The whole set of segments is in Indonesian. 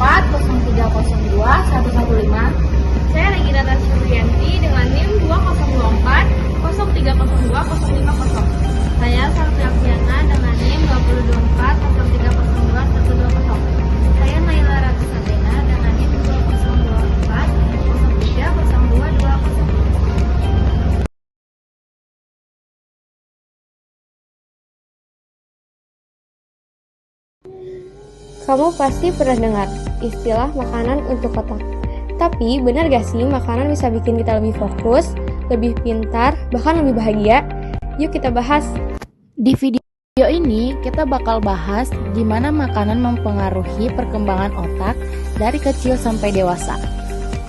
0302 115. Saya Regina Tasurianti dengan NIM 2024 0302 050. Saya Sarfi Afiana dengan NIM 2024 0302 120. Saya Naila Ratusatena dengan NIM 2024 030220. Kamu pasti pernah dengar istilah makanan untuk otak. Tapi benar gak sih makanan bisa bikin kita lebih fokus, lebih pintar, bahkan lebih bahagia? Yuk kita bahas. Di video ini kita bakal bahas gimana makanan mempengaruhi perkembangan otak dari kecil sampai dewasa.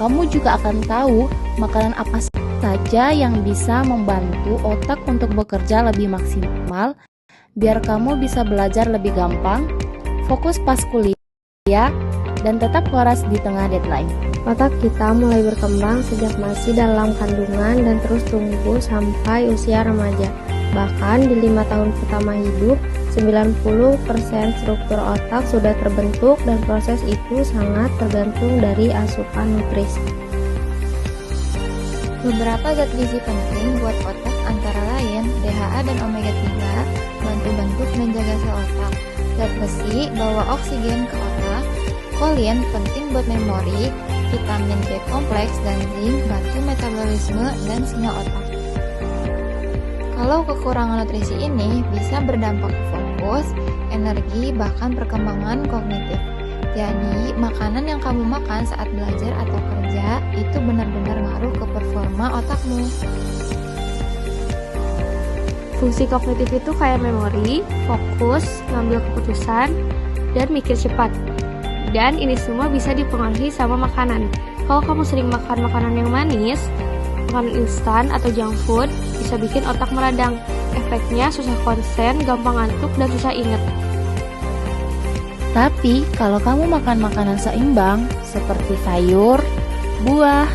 Kamu juga akan tahu makanan apa saja yang bisa membantu otak untuk bekerja lebih maksimal, biar kamu bisa belajar lebih gampang, fokus pas kuliah, dan tetap waras di tengah deadline. Otak kita mulai berkembang sejak masih dalam kandungan dan terus tumbuh sampai usia remaja. Bahkan di 5 tahun pertama hidup, 90% struktur otak sudah terbentuk dan proses itu sangat tergantung dari asupan nutrisi. Beberapa zat gizi penting buat otak antara lain DHA dan omega 3 bantu bentuk dan jaga sel otak. Zat besi bawa oksigen ke otak, kolin penting buat memori, vitamin B kompleks dan zinc bantu metabolisme dan sinyal otak. Kalau kekurangan nutrisi ini bisa berdampak ke fokus, energi, bahkan perkembangan kognitif. Jadi, makanan yang kamu makan saat belajar atau kerja itu benar-benar ngaruh ke performa otakmu. Fungsi kognitif itu kayak memori, fokus, ngambil keputusan, dan mikir cepat. Dan ini semua bisa dipengaruhi sama makanan. Kalau kamu sering makan makanan yang manis, makanan instan atau junk food, bisa bikin otak meradang. Efeknya susah konsen, gampang ngantuk, dan susah ingat. Tapi kalau kamu makan makanan seimbang seperti sayur, buah,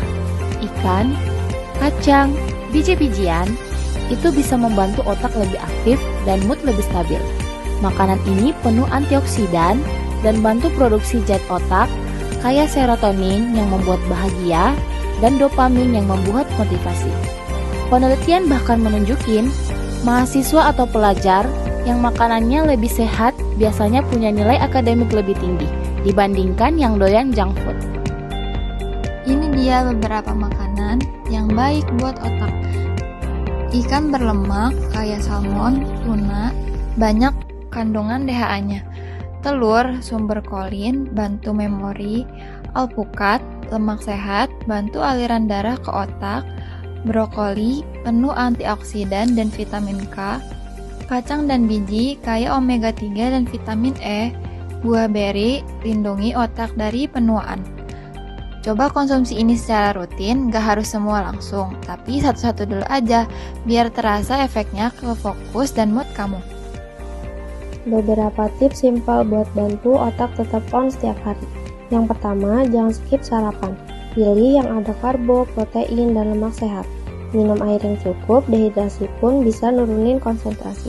ikan, kacang, biji-bijian, itu bisa membantu otak lebih aktif dan mood lebih stabil. Makanan ini penuh antioksidan dan bantu produksi zat otak kayak serotonin yang membuat bahagia dan dopamin yang membuat motivasi. Penelitian bahkan menunjukin mahasiswa atau pelajar yang makanannya lebih sehat biasanya punya nilai akademik lebih tinggi dibandingkan yang doyan junk food. Ini dia beberapa makanan yang baik buat otak. Ikan berlemak kayak salmon, tuna, banyak kandungan DHA-nya. Telur, sumber kolin, bantu memori. Alpukat, lemak sehat, bantu aliran darah ke otak. Brokoli, penuh antioksidan dan vitamin K. Kacang dan biji, kaya omega 3 dan vitamin E. Buah beri, lindungi otak dari penuaan. Coba konsumsi ini secara rutin, gak harus semua langsung, tapi satu-satu dulu aja, biar terasa efeknya ke fokus dan mood kamu. Beberapa tips simpel buat bantu otak tetap on setiap hari. Yang pertama, jangan skip sarapan. Pilih yang ada karbo, protein, dan lemak sehat. Minum air yang cukup, dehidrasi pun bisa nurunin konsentrasi.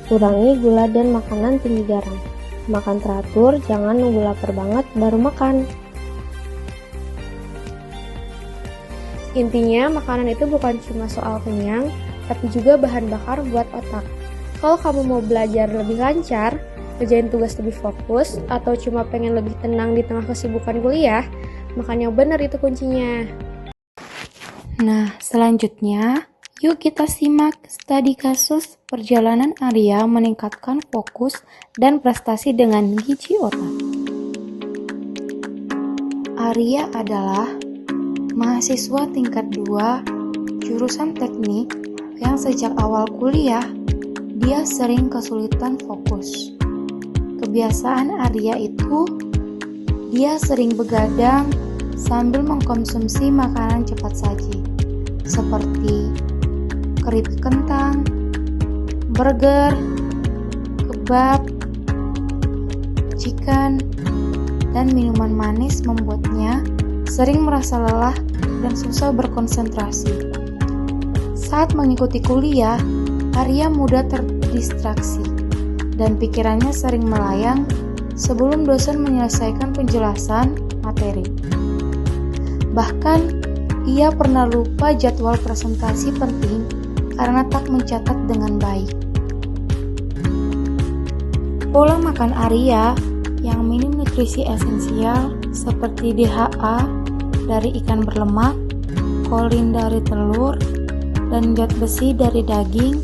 Kurangi gula dan makanan tinggi garam. Makan teratur, jangan nunggu lapar banget baru makan. Intinya, makanan itu bukan cuma soal kenyang, tapi juga bahan bakar buat otak. Kalau kamu mau belajar lebih lancar, kerjain tugas lebih fokus, atau cuma pengen lebih tenang di tengah kesibukan kuliah, makan yang benar itu kuncinya. Nah, selanjutnya, yuk kita simak studi kasus perjalanan Arya meningkatkan fokus dan prestasi dengan gizi otak. Arya adalah mahasiswa tingkat 2 jurusan teknik yang sejak awal kuliah dia sering kesulitan fokus. Kebiasaan Arya itu dia sering begadang sambil mengkonsumsi makanan cepat saji seperti keripik kentang, burger, kebab, chicken, dan minuman manis membuatnya sering merasa lelah dan susah berkonsentrasi. Saat mengikuti kuliah, Arya mudah terdistraksi dan pikirannya sering melayang sebelum dosen menyelesaikan penjelasan materi. Bahkan, ia pernah lupa jadwal presentasi penting karena tak mencatat dengan baik. Pola makan Arya yang minim nutrisi esensial seperti DHA dari ikan berlemak, kolin dari telur, dan zat besi dari daging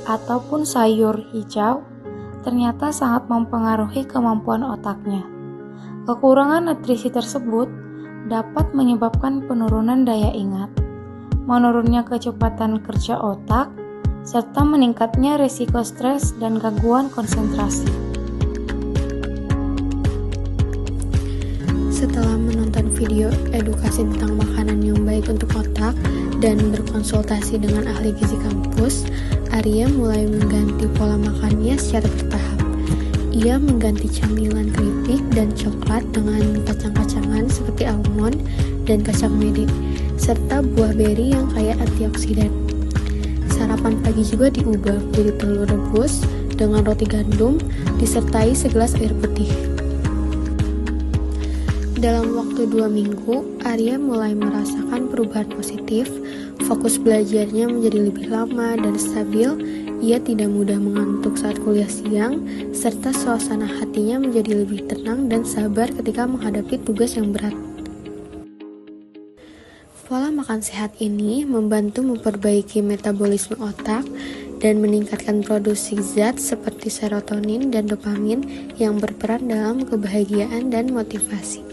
ataupun sayur hijau ternyata sangat mempengaruhi kemampuan otaknya. Kekurangan nutrisi tersebut dapat menyebabkan penurunan daya ingat, menurunnya kecepatan kerja otak, serta meningkatnya risiko stres dan gangguan konsentrasi. Setelah menonton video edukasi tentang makanan yang baik untuk otak dan berkonsultasi dengan ahli gizi kampus, Arya mulai mengganti pola makannya secara bertahap. Ia mengganti camilan keripik dan coklat dengan kacang-kacangan seperti almond dan kacang mede, serta buah beri yang kaya antioksidan. Sarapan pagi juga diubah menjadi telur rebus dengan roti gandum disertai segelas air putih. Dalam waktu 2 minggu, Arya mulai merasakan perubahan positif. Fokus belajarnya menjadi lebih lama dan stabil. Ia tidak mudah mengantuk saat kuliah siang, serta suasana hatinya menjadi lebih tenang dan sabar ketika menghadapi tugas yang berat. Pola makan sehat ini membantu memperbaiki metabolisme otak dan meningkatkan produksi zat seperti serotonin dan dopamin yang berperan dalam kebahagiaan dan motivasi.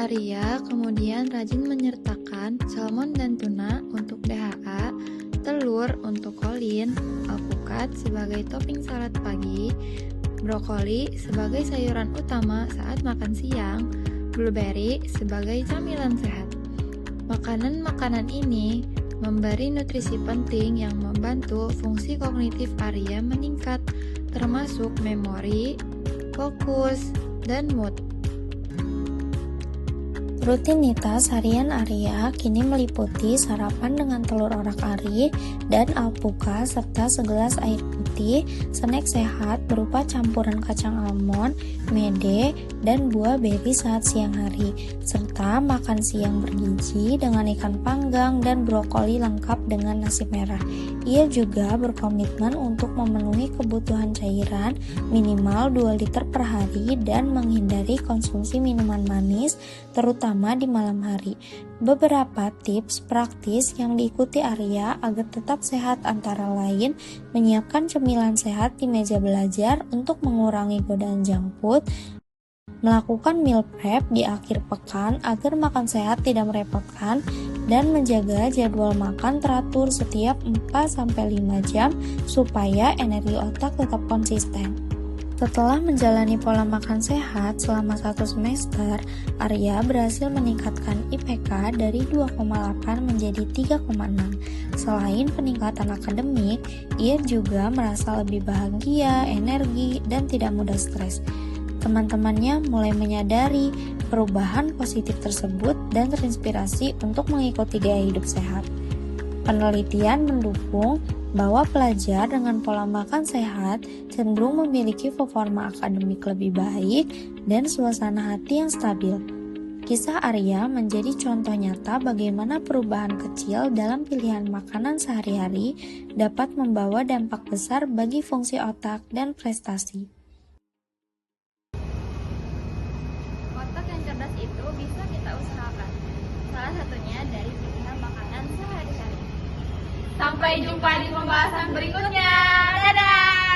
Arya kemudian rajin menyertakan salmon dan tuna untuk DHA, telur untuk kolin, alpukat sebagai topping salad pagi, brokoli sebagai sayuran utama saat makan siang, blueberry sebagai camilan sehat. Makanan-makanan ini memberi nutrisi penting yang membantu fungsi kognitif Arya meningkat, termasuk memori, fokus, dan mood. Rutinitas harian Arya kini meliputi sarapan dengan telur orak-arik dan alpukat serta segelas air putih, snack sehat berupa campuran kacang almond, mede, dan buah beri saat siang hari, serta makan siang bergizi dengan ikan panggang dan brokoli lengkap dengan nasi merah. Ia juga berkomitmen untuk memenuhi kebutuhan cairan minimal 2 liter per hari dan menghindari konsumsi minuman manis, terutama di malam hari. Beberapa tips praktis yang diikuti Arya agar tetap sehat antara lain menyiapkan cemilan sehat di meja belajar untuk mengurangi godaan junk food, melakukan meal prep di akhir pekan agar makan sehat tidak merepotkan, dan menjaga jadwal makan teratur setiap 4-5 jam supaya energi otak tetap konsisten. Setelah menjalani pola makan sehat selama 1 semester, Arya berhasil meningkatkan IPK dari 2,8 menjadi 3,6. Selain peningkatan akademik, ia juga merasa lebih bahagia, energi, dan tidak mudah stres. Teman-temannya mulai menyadari perubahan positif tersebut dan terinspirasi untuk mengikuti gaya hidup sehat. Penelitian mendukung bahwa pelajar dengan pola makan sehat cenderung memiliki performa akademik lebih baik dan suasana hati yang stabil. Kisah Arya menjadi contoh nyata bagaimana perubahan kecil dalam pilihan makanan sehari-hari dapat membawa dampak besar bagi fungsi otak dan prestasi. Otak yang cerdas itu bisa kita usahakan. Salah satunya dari pilihan makanan sehari-hari. Sampai jumpa di pembahasan berikutnya. Dadah!